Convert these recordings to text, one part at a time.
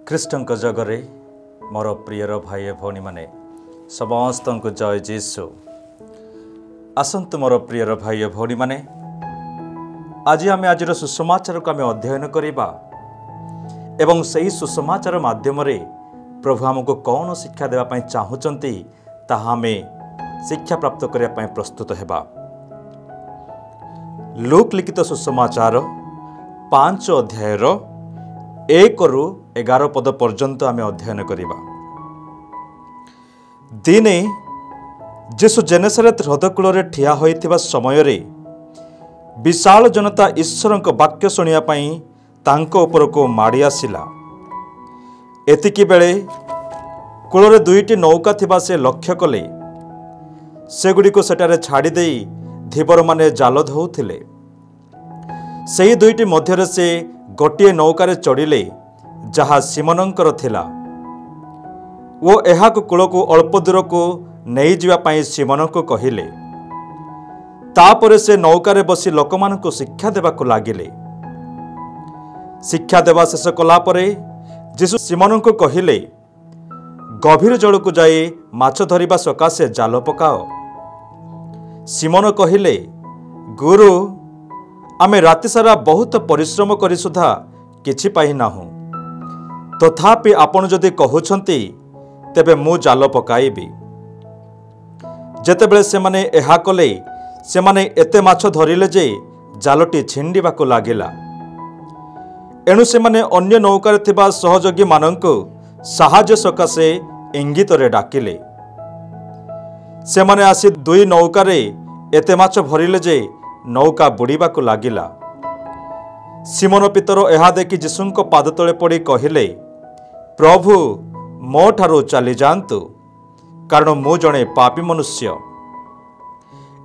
ଖ୍ରୀଷ୍ଟଙ୍କ ଜଗରେ ମୋର ପ୍ରିୟର ଭାଇ ଭଉଣୀ ମାନେ ସମସ୍ତଙ୍କୁ ଜୟ ଯୀଶୁ। ଆସନ୍ତୁ ମୋର ପ୍ରିୟର ଭାଇ ଭଉଣୀ ମାନେ, ଆଜି ଆମେ ଆଜିର ସୁସମାଚାରକୁ ଆମେ ଅଧ୍ୟୟନ କରିବା ଏବଂ ସେହି ସୁସମାଚାର ମାଧ୍ୟମରେ ପ୍ରଭୁ ଆମକୁ କ'ଣ ଶିକ୍ଷା ଦେବା ପାଇଁ ଚାହୁଁଛନ୍ତି ତାହା ଆମେ ଶିକ୍ଷା ପ୍ରାପ୍ତ କରିବା ପାଇଁ ପ୍ରସ୍ତୁତ ହେବା। ଲୁକ୍ ଲିଖିତ ସୁସମାଚାର 5 ଅଧ୍ୟାୟର 1ରୁ 11 ପଦ ପର୍ଯ୍ୟନ୍ତ ଆମେ ଅଧ୍ୟୟନ କରିବା। ଦିନେ ଯୀଶୁ ଜେନେସାରେତ ହ୍ରଦ କୂଳରେ ଠିଆ ହୋଇଥିବା ସମୟରେ ବିଶାଳ ଜନତା ଈଶ୍ୱରଙ୍କ ବାକ୍ୟ ଶୁଣିବା ପାଇଁ ତାଙ୍କ ଉପରକୁ ମାଡ଼ି ଆସିଲା। ଏତିକି ବେଳେ କୂଳରେ 2ଟି ନୌକା ଥିବା ସେ ଲକ୍ଷ୍ୟ କଲେ। ସେଗୁଡ଼ିକୁ ସେଠାରେ ଛାଡ଼ିଦେଇ ଧୀବରମାନେ ଜାଲ ଧୋଉଥିଲେ। ସେହି 2ଟି ମଧ୍ୟରେ ସେ ଗୋଟିଏ ନୌକାରେ ଚଢ଼ିଲେ, ଯାହା ସିମୋନଙ୍କର ଥିଲା, ଓ ଏହାକୁ କୂଳକୁ ଅଳ୍ପ ଦୂରକୁ ନେଇଯିବା ପାଇଁ ସିମୋନଙ୍କୁ କହିଲେ। ତାପରେ ସେ ନୌକାରେ ବସି ଲୋକମାନଙ୍କୁ ଶିକ୍ଷା ଦେବାକୁ ଲାଗିଲେ। ଶିକ୍ଷା ଦେବା ଶେଷ କଲା ପରେ ଯୀଶୁ ସିମୋନଙ୍କୁ କହିଲେ, ଗଭୀର ଜଳକୁ ଯାଇ ମାଛ ଧରିବା ସକାଶେ ଜାଲ ପକାଅ। ସିମୋନ କହିଲେ, ଗୁରୁ, ଆମେ ରାତିସାରା ବହୁତ ପରିଶ୍ରମ କରି ସୁଦ୍ଧା କିଛି ପାଇନାହୁଁ। ତଥାପି ଆପଣ ଯଦି କହୁଛନ୍ତି, ତେବେ ମୁଁ ଜାଲ ପକାଇବି। ଯେତେବେଳେ ସେମାନେ ଏହା କଲେ, ସେମାନେ ଏତେ ମାଛ ଧରିଲେ ଯେ ଜାଲଟି ଛିଣ୍ଡିବାକୁ ଲାଗିଲା। ଏଣୁ ସେମାନେ ଅନ୍ୟ ନୌକାରେ ଥିବା ସହଯୋଗୀମାନଙ୍କୁ ସାହାଯ୍ୟ ସକାଶେ ଇଙ୍ଗିତରେ ଡାକିଲେ। ସେମାନେ ଆସି 2 ନୌକାରେ ଏତେ ମାଛ ଭରିଲେ ଯେ ନୌକା ବୁଡ଼ିବାକୁ ଲାଗିଲା। ସିମୋନ ପିତର ଏହା ଦେଖି ଯୀଶୁଙ୍କ ପାଦତଳେ ପଡ଼ି କହିଲେ, ପ୍ରଭୁ, ମୋ ଠାରୁ ଚାଲିଯାଆନ୍ତୁ, କାରଣ ମୁଁ ଜଣେ ପାପୀ ମନୁଷ୍ୟ।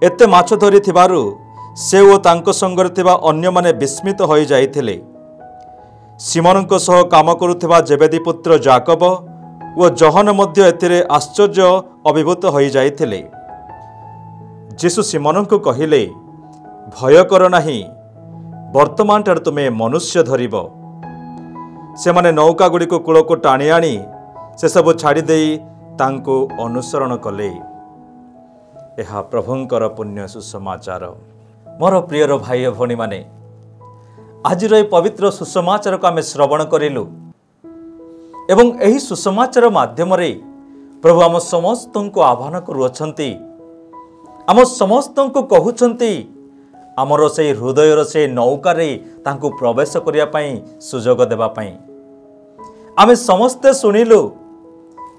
ଏତେ ମାଛ ଧରିଥିବାରୁ ସେ ଓ ତାଙ୍କ ସଙ୍ଗରେ ଥିବା ଅନ୍ୟମାନେ ବିସ୍ମିତ ହୋଇଯାଇଥିଲେ। ସିମୋନଙ୍କ ସହ କାମ କରୁଥିବା ଜେବେଦୀ ପୁତ୍ର ଯାକବ ଓ ଜହନ ମଧ୍ୟ ଏଥିରେ ଆଶ୍ଚର୍ଯ୍ୟ ଅଭିଭୂତ ହୋଇଯାଇଥିଲେ। ଯୀଶୁ ସିମୋନଙ୍କୁ କହିଲେ, ଭୟ କର ନାହିଁ, ବର୍ତ୍ତମାନ ଠାରୁ ତୁମେ ମନୁଷ୍ୟ ଧରିବ। ସେମାନେ ନୌକାଗୁଡ଼ିକୁ କୂଳକୁ ଟାଣି ଆଣି ସେସବୁ ଛାଡ଼ିଦେଇ ତାଙ୍କୁ ଅନୁସରଣ କଲେ। ଏହା ପ୍ରଭୁଙ୍କର ପୁଣ୍ୟ ସୁସମାଚାର। ମୋର ପ୍ରିୟର ଭାଇ ଭଉଣୀମାନେ, ଆଜିର ଏହି ପବିତ୍ର ସୁସମାଚାରକୁ ଆମେ ଶ୍ରବଣ କରିଲୁ ଏବଂ ଏହି ସୁସମାଚାର ମାଧ୍ୟମରେ ପ୍ରଭୁ ଆମ ସମସ୍ତଙ୍କୁ ଆହ୍ୱାନ କରୁଅଛନ୍ତି, ଆମ ସମସ୍ତଙ୍କୁ କହୁଛନ୍ତି ଆମର ସେହି ହୃଦୟର ସେ ନୌକାରେ ତାଙ୍କୁ ପ୍ରବେଶ କରିବା ପାଇଁ ସୁଯୋଗ ଦେବା ପାଇଁ। ଆମେ ସମସ୍ତେ ଶୁଣିଲୁ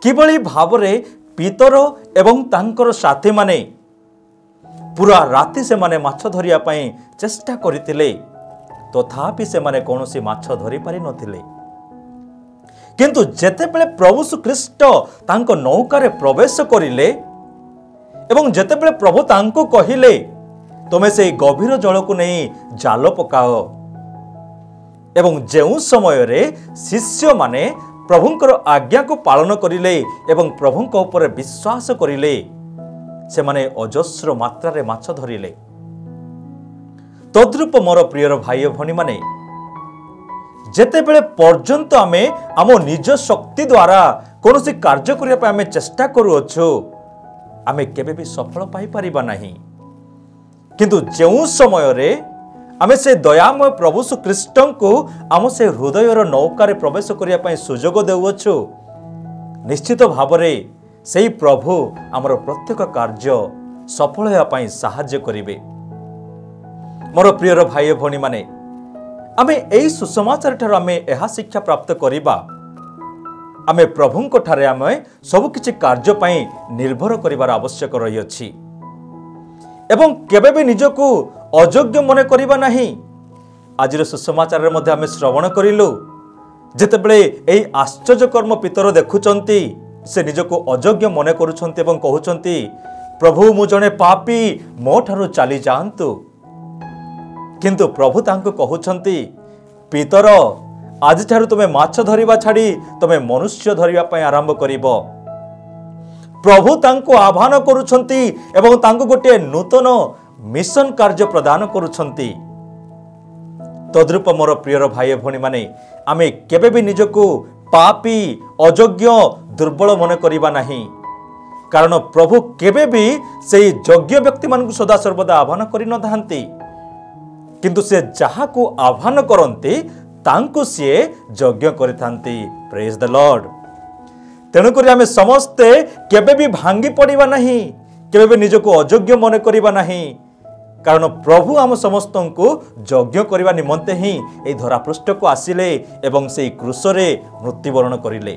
କିଭଳି ଭାବରେ ପିତର ଏବଂ ତାଙ୍କର ସାଥୀମାନେ ପୁରା ରାତି ସେମାନେ ମାଛ ଧରିବା ପାଇଁ ଚେଷ୍ଟା କରିଥିଲେ, ତଥାପି ସେମାନେ କୌଣସି ମାଛ ଧରିପାରିନଥିଲେ। କିନ୍ତୁ ଯେତେବେଳେ ପ୍ରଭୁ ଶ୍ରୀଖ୍ରୀଷ୍ଟ ତାଙ୍କ ନୌକାରେ ପ୍ରବେଶ କରିଲେ ଏବଂ ଯେତେବେଳେ ପ୍ରଭୁ ତାଙ୍କୁ କହିଲେ, ତୁମେ ସେହି ଗଭୀର ଜଳକୁ ନେଇ ଜାଲ ପକାଅ, ଏବଂ ଯେଉଁ ସମୟରେ ଶିଷ୍ୟମାନେ ପ୍ରଭୁଙ୍କର ଆଜ୍ଞାକୁ ପାଳନ କରିଲେ ଏବଂ ପ୍ରଭୁଙ୍କ ଉପରେ ବିଶ୍ୱାସ କରିଲେ, ସେମାନେ ଅଜସ୍ର ମାତ୍ରାରେ ମାଛ ଧରିଲେ। ତଦ୍ରୂପ ମୋର ପ୍ରିୟର ଭାଇ ଭଉଣୀମାନେ, ଯେତେବେଳେ ପର୍ଯ୍ୟନ୍ତ ଆମେ ଆମ ନିଜ ଶକ୍ତି ଦ୍ୱାରା କୌଣସି କାର୍ଯ୍ୟ କରିବା ପାଇଁ ଆମେ ଚେଷ୍ଟା କରୁଅଛୁ, ଆମେ କେବେ ବି ସଫଳ ପାଇପାରିବା ନାହିଁ। କିନ୍ତୁ ଯେଉଁ ସମୟରେ ଆମେ ସେ ଦୟାମୟ ପ୍ରଭୁ ଶ୍ରୀଖ୍ରୀଷ୍ଟଙ୍କୁ ଆମ ସେ ହୃଦୟର ନୌକାରେ ପ୍ରବେଶ କରିବା ପାଇଁ ସୁଯୋଗ ଦେଉଅଛୁ, ନିଶ୍ଚିତ ଭାବରେ ସେହି ପ୍ରଭୁ ଆମର ପ୍ରତ୍ୟେକ କାର୍ଯ୍ୟ ସଫଳ ହେବା ପାଇଁ ସାହାଯ୍ୟ କରିବେ। ମୋର ପ୍ରିୟର ଭାଇ ଭଉଣୀମାନେ, ଆମେ ଏହି ସୁସମାଚାର ଠାରୁ ଆମେ ଏହା ଶିକ୍ଷା ପ୍ରାପ୍ତ କରିବା, ଆମେ ପ୍ରଭୁଙ୍କ ଠାରେ ଆମେ ସବୁକିଛି କାର୍ଯ୍ୟ ପାଇଁ ନିର୍ଭର କରିବାର ଆବଶ୍ୟକ ରହିଅଛି ଏବଂ କେବେ ବି ନିଜକୁ ଅଯୋଗ୍ୟ ମନେ କରିବା ନାହିଁ। ଆଜିର ସୁସମାଚାରରେ ମଧ୍ୟ ଆମେ ଶ୍ରବଣ କରିଲୁ, ଯେତେବେଳେ ଏହି ଆଶ୍ଚର୍ଯ୍ୟକର୍ମ ପିତର ଦେଖୁଛନ୍ତି, ସେ ନିଜକୁ ଅଯୋଗ୍ୟ ମନେ କରୁଛନ୍ତି ଏବଂ କହୁଛନ୍ତି, ପ୍ରଭୁ, ମୁଁ ଜଣେ ପାପୀ, ମୋ ଠାରୁ ଚାଲିଯାଆନ୍ତୁ। କିନ୍ତୁ ପ୍ରଭୁ ତାଙ୍କୁ କହୁଛନ୍ତି, ପିତର, ଆଜିଠାରୁ ତୁମେ ମାଛ ଧରିବା ଛାଡ଼ି ତୁମେ ମନୁଷ୍ୟ ଧରିବା ପାଇଁ ଆରମ୍ଭ କରିବ। ପ୍ରଭୁ ତାଙ୍କୁ ଆହ୍ୱାନ କରୁଛନ୍ତି ଏବଂ ତାଙ୍କୁ ଗୋଟିଏ ନୂତନ ମିଶନ କାର୍ଯ୍ୟ ପ୍ରଦାନ କରୁଛନ୍ତି। ତଦ୍ରୂପ ମୋର ପ୍ରିୟର ଭାଇ ଭଉଣୀମାନେ, ଆମେ କେବେ ବି ନିଜକୁ पापी अयोग्य दुर्बल मन करिबा नाही कारण प्रभु केबे भी सेई योग्य व्यक्ति मान सदा सर्वदा आह्वान करि न थांती किंतु से जहा को आह्वान करंती तांको से योग्य करिथांती। Praise the Lord. तेणु करी आमे समस्ते केबे भी भांगी पड़िबा नाही केबे भी निजको अयोग्य मन करिबा नाही कारण प्रभु आम समस्त को यज्ञ करने निमंते ही ए धरापृष्ठ को आसिले एवं से क्रूसरे मृत्युवरण करिले।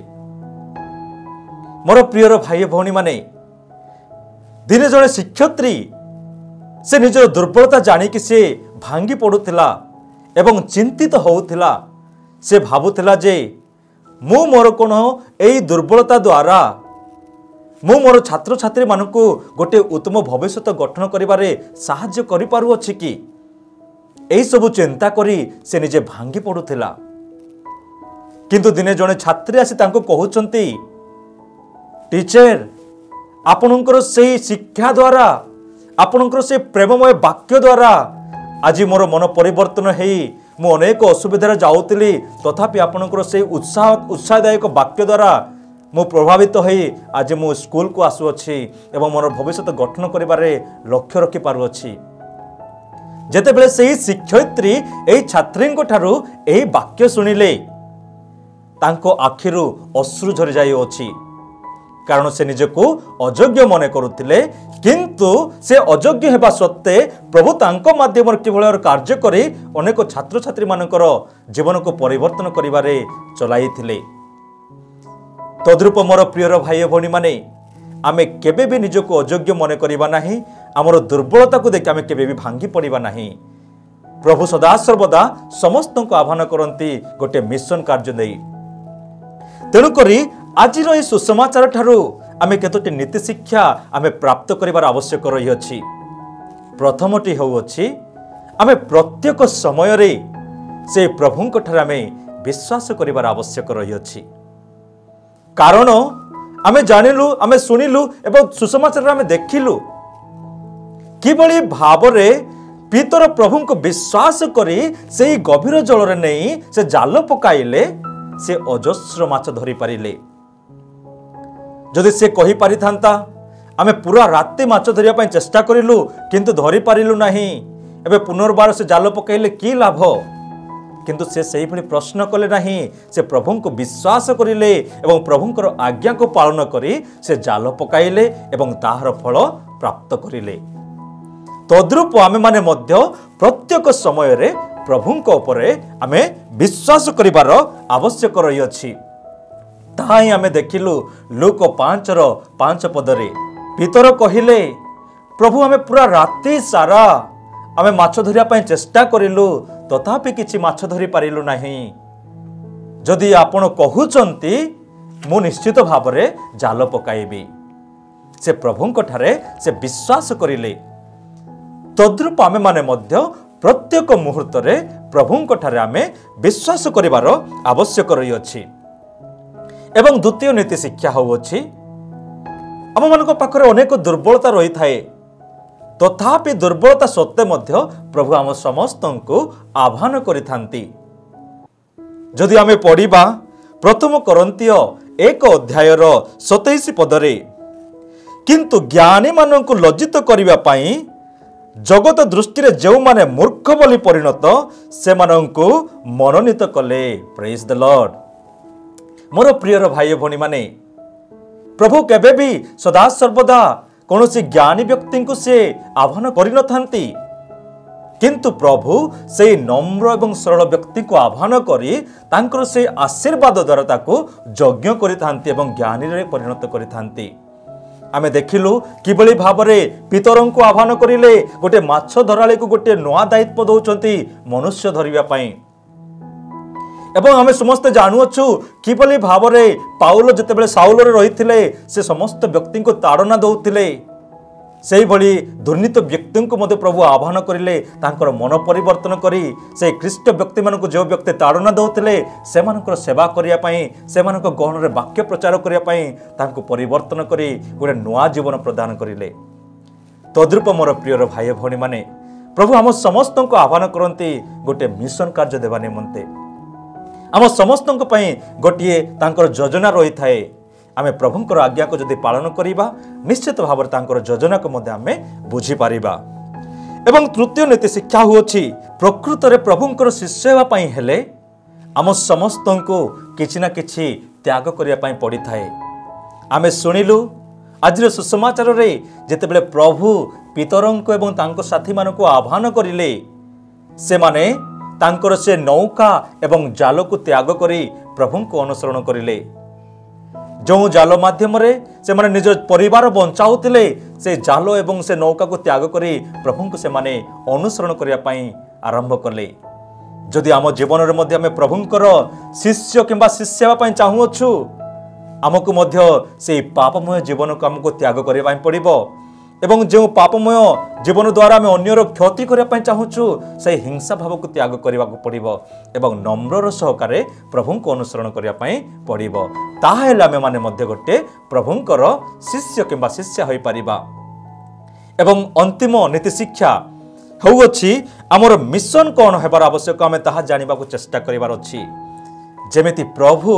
मोर प्रियर भाई भौणी माने दिने जड़े शिक्षयित्री से निजर दुर्बलता जानिकी से भांगी पड़ुथिला एवं चिंतित होउथिला। से भाबुथिला जे मु मोर कोन एई दुर्बलता द्वारा मु मोर छात्र छात्री मानकु गोटे उत्तम भविष्य गठन करिबारे साहाय्य करि पारु अछि कि एई सब चिंता करी से निजे भांगी पड़ुथिला। किंतु दिने जने छात्री आसी तांको कहउचंती टीचर आपणकर से शिक्षा द्वारा आपणकर से प्रेममय वाक्य द्वारा आज मोर मन परिवर्तन हेई मु अनेक असुविधा जाऊली तथापि आपणकर से उत्साहदायक वाक्य द्वारा मु प्रभावित होई आज मु स्कूल को आसुअछि एवं मोर भविष्य गठन करिबारे लक्ष्य रखि पारुअछि। जेतेबेले सेही शिक्षयित्री एही छात्रींको ठारू एही वाक्य सुनिले तांको आखिरु अश्रु झरि जाइअछि कारण से निजको अयोग्य मन करुथिले किंतु से अयोग्य हेबा सत्ते प्रभु तांको माध्यम किभଳି कार्य करी अनेक छात्र छात्री मानकर जीवन को परिवर्तन करिबारे चलाइथिले। तद्रूप मोर प्रियर भाई भौणी माने आमे केबे भी निजको अयोग्य मन करिबा नाही हमर दुर्बलता को देखि आमे केबे भी भांगी पड़िबा नाही। प्रभु सदा सर्वदा समस्त को आह्वान करंती गोटे मिशन कार्य देई। तेणु करी आज सुसमाचार ठारू आमे केतोटी नीति शिक्षा आमे प्राप्त करिबार आवश्यक रही अछि। प्रथमटी होउछि आमे प्रत्येक समय रे से प्रभुंक ठार आमे विश्वास करिबार आवश्यक रही अछि कारण आमे जानिलु आमे सुनिलु एवं सुसमाचार आमे देखिलु किबळी भावरे पितर प्रभुंक विश्वास करी सेही गभीर जल रे नहीं से जाल पकाइले से अजस्र माछ धरि पारिले। जदि से कहि पारि थांता आमे पूरा राति माछ धरिया पय चेष्टा करिलु किंतु धरि पारिलु नाही एबे पुनर्बार से जाल पकाइले की लाभ किंतु से सही भली प्रश्न कले नहीं से प्रभु को विश्वास करिले एवं प्रभुंकर आज्ञा को पालन करी से जाल पकाइले एवं ताहार फल प्राप्त करिले। तद्रूप आमे माने मध्य प्रत्येक समय रे प्रभुंक उपरे आमे विश्वास करिबार आवश्यक रही अछि। ताही आमे देखिलु लूक 5:5 पदरे पितर कहिले प्रभु आमे पूरा राति सारा आमे माछ धरिया पय चेष्टा करिलु तथापि किछि माछ धरि पारिलु नाही। जदि आपण कहउचंती मु निश्चित भावरे जाल पकाइबी। से प्रभुंक ठारे से विश्वास करिले। तद्रूप आमे माने मध्य प्रत्येक मुहूर्त रे प्रभुंक ठारे आमे विश्वास करिवार आवश्यक रही अछि। एवं द्वितीय नीति शिक्षा होउछि आम मानक पाखरे अनेक दुर्बलता रही थाए तथापि दुर्बलता सत्ते मध्य प्रभु आम समस्त को आह्वान करिथांती। जदि आमे पढ़िबा प्रथम कोरिन्थीय 1:27 पदरे किंतु ज्ञानी माननकु लज्जित करिबा पई जगत दृष्टि रे जेउ माने मूर्ख बोली परिणत से माननकु मनोनीत कले। Praise the Lord. More prior भाई भौणी माने प्रभु केबे भी सदा सर्वदा कौन सी ज्ञानी व्यक्ति को से आह्वान करि न थांती किंतु प्रभु से नम्र एवं सरल व्यक्ति को आह्वान करी तांकर से आशीर्वाद द्वारा ताको यज्ञ करि थांती एवं ज्ञानी रे परिणत करि थांती। आमे देखिलु किबळी भावरे पितरं को आह्वान करिले गोटे माछ धराळे को गोटे नवा दायित्व दउचंती मनुष्य धरिबा पई एवं आमे समस्त जानुअछु किबळी भावरे पाउल जतेबेले साउल रे रहिथिले से समस्त व्यक्ति को ताड़ना दउथिले सेही भली दुर्नीत व्यक्ति को मते प्रभु आह्वान करिले तांकर मन परिवर्तन करी से ख्रीष्ट व्यक्ति मान को जो व्यक्ति ताड़ना दउथिले से मानकर सेवा करिया पई से मानक गहन रे वाक्य प्रचार करिया पई तांको परिवर्तन करी गोटे नवा जीवन प्रदान करिले। तद्रूप मोर प्रियर भाई भौणी माने प्रभु हम समस्त को आह्वान करंती गोटे मिशन कार्य देवा निमंते आम समस्त गोटे तांकर योजना रही थाए आमे प्रभुंकर आज्ञा को जदि पालन करिबा निश्चित भाव में तांकर योजना को मध्य आमे बुझी पारिबा। एवं तृतीय नीति शिक्षा होछि प्रकृत रे प्रभुंकर शिष्य हेबा पई हेले आम समस्त को किछि ना किछि त्याग करिया पई पड़ी थाए। आमे सुनिलु आज सुसमाचार रे जेतेबेले प्रभु पितरंको एवं तांको साथी मानको आह्वान करिले से माने तांकर से नौका एवं जाल को त्याग करी प्रभु को अनुसरण करिले। जो जाल माध्यम से माने निज परिवार बंचाउतिले से जाल एवं से नौका को त्याग करी प्रभु को से माने अनुसरण करिया पई आरंभ कले। जदि आम जीवन रे मध्य आमे प्रभुंकर शिष्य किंबा शिष्य पई चाहूछु आमको मध्य से पापमय जीवन को आमको त्याग करिया पई पड़िबो एवं जो पापमय जीवन द्वारा आम अन्यर क्षति करने चाहूँ से हिंसा भाव को त्याग करने को पड़ो एवं नम्र सहकारे प्रभु को अनुसरण करने पड़ो। ताहेले आमे माने मध्य गोटे प्रभुंकर शिष्य किंबा शिष्या हो पारिबा। एवं अंतिम नीति शिक्षा होउछि आमर मिशन कौन हेबार आवश्यक आमे ताहा जानिबा को चेष्टा करिवार अछि। जेमिति प्रभु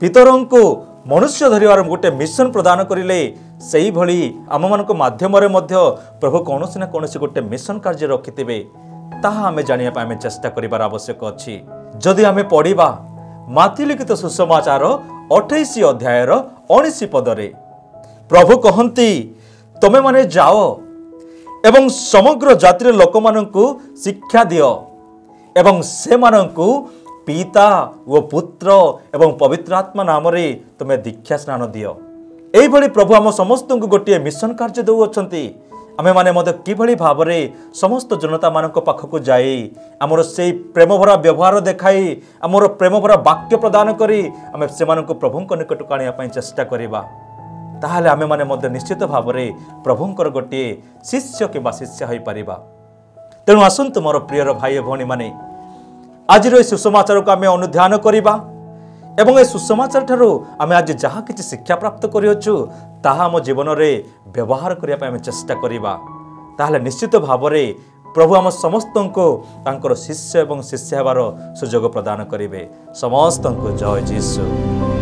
पितरंको मनुष्य धरिवार गोटे मिशन प्रदान करिले सेही भली आम मानक माध्यम रे मध्य प्रभु कौनसी ना कौनसी गोटे मिशन कार्य रखिथिबे ताहा आमे जानिया पय आमे चेष्टा करिवार आवश्यक अछि। जदि आमे पढिबा माथि लिखित सुसमाचार 28 अध्यायर 19 पदरे प्रभु कहंती तमे माने जाओ एवं समग्र जातिर लोक मानकु शिक्षा दियो एवं से मानकु पिता वो पुत्र एवं पवित्र आत्मा नाम रे तुमे दीक्षा स्नान दियो। एई भली प्रभु आम समस्त को गोटे मिशन कार्य देउछंती। आमे माने मते किभली भाव रे समस्त जनता मानक पाखकु जाई आमर से प्रेम भरा व्यवहार देखाई आमर प्रेम भरा वाक्य प्रदान करी आमे से मानक प्रभुंक निकट कानिया पई चेष्टा करिबा। ताहाले आमे माने मते निश्चित भाव रे प्रभुंकर गोटे शिष्य किबा शिष्या होई परिबा। तेणु आसंतु मोर प्रिय भाई भौणी माने आज सुसमाचार को आमे अनुध्यान करिबा एवं ए सुसमाचार ठारू आमे आज जहाँ किछि शिक्षा प्राप्त करियछु ताहा आम जीवन रे व्यवहार करिया पय आमे चेष्टा करिबा। ताहाले निश्चित भाव रे प्रभु आम समस्त को तांकर शिष्य एवं शिष्य हेबार सुजोग प्रदान करिवे। समस्त को जय जीसु।